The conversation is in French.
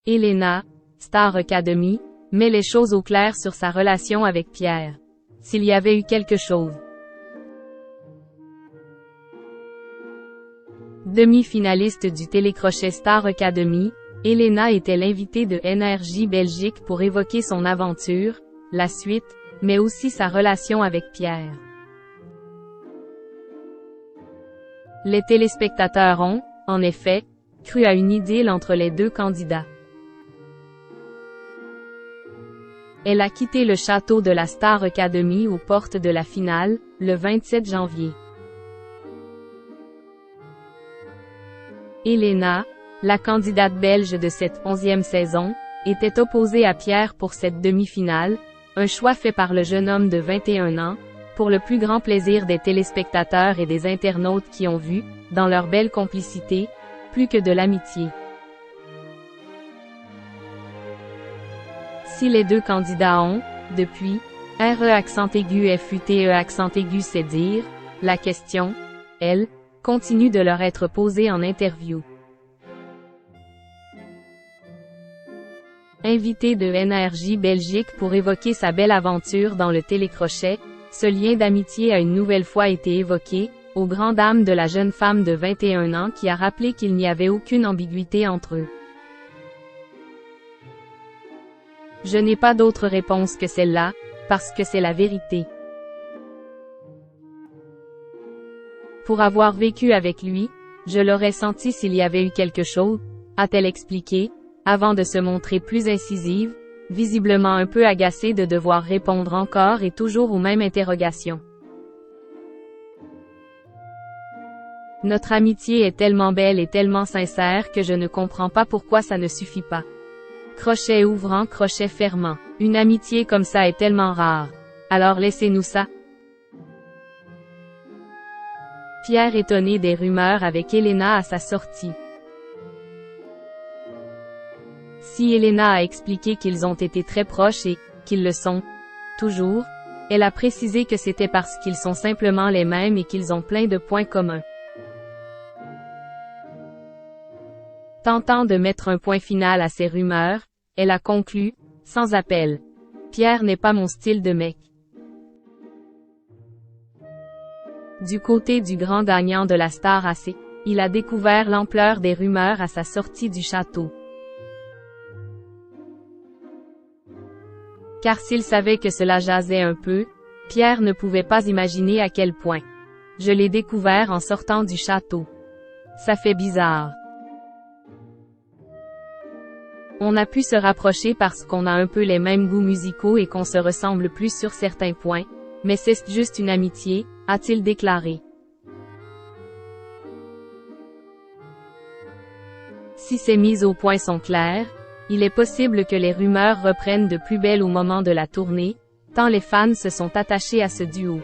Elena, Star Academy, met les choses au clair sur sa relation avec Pierre. S'il y avait eu quelque chose. Demi-finaliste du télécrochet Star Academy, Elena était l'invitée de NRJ Belgique pour évoquer son aventure, la suite, mais aussi sa relation avec Pierre. Les téléspectateurs ont, en effet, cru à une idylle entre les deux candidats. Elle a quitté le château de la Star Academy aux portes de la finale, le 27 janvier. Elena, la candidate belge de cette 11e saison, était opposée à Pierre pour cette demi-finale, un choix fait par le jeune homme de 21 ans, pour le plus grand plaisir des téléspectateurs et des internautes qui ont vu, dans leur belle complicité, plus que de l'amitié. Si les deux candidats ont, depuis, RE accent aigu FUTE accent aigu c'est dire, la question, elle, continue de leur être posée en interview. Invité de NRJ Belgique pour évoquer sa belle aventure dans le télécrochet, ce lien d'amitié a une nouvelle fois été évoqué, aux grandes dames de la jeune femme de 21 ans qui a rappelé qu'il n'y avait aucune ambiguïté entre eux. Je n'ai pas d'autre réponse que celle-là, parce que c'est la vérité. Pour avoir vécu avec lui, je l'aurais senti s'il y avait eu quelque chose, a-t-elle expliqué, avant de se montrer plus incisive, visiblement un peu agacée de devoir répondre encore et toujours aux mêmes interrogations. Notre amitié est tellement belle et tellement sincère que je ne comprends pas pourquoi ça ne suffit pas. Crochet ouvrant, crochet fermant. Une amitié comme ça est tellement rare. Alors laissez-nous ça. Pierre étonné des rumeurs avec Elena à sa sortie. Si Elena a expliqué qu'ils ont été très proches et qu'ils le sont toujours, elle a précisé que c'était parce qu'ils sont simplement les mêmes et qu'ils ont plein de points communs. Tentant de mettre un point final à ces rumeurs, elle a conclu, sans appel. Pierre n'est pas mon style de mec. Du côté du grand gagnant de la Star AC, il a découvert l'ampleur des rumeurs à sa sortie du château. Car s'il savait que cela jasait un peu, Pierre ne pouvait pas imaginer à quel point. Je l'ai découvert en sortant du château. Ça fait bizarre. On a pu se rapprocher parce qu'on a un peu les mêmes goûts musicaux et qu'on se ressemble plus sur certains points, mais c'est juste une amitié, a-t-il déclaré. Si ces mises au point sont claires, il est possible que les rumeurs reprennent de plus belle au moment de la tournée, tant les fans se sont attachés à ce duo.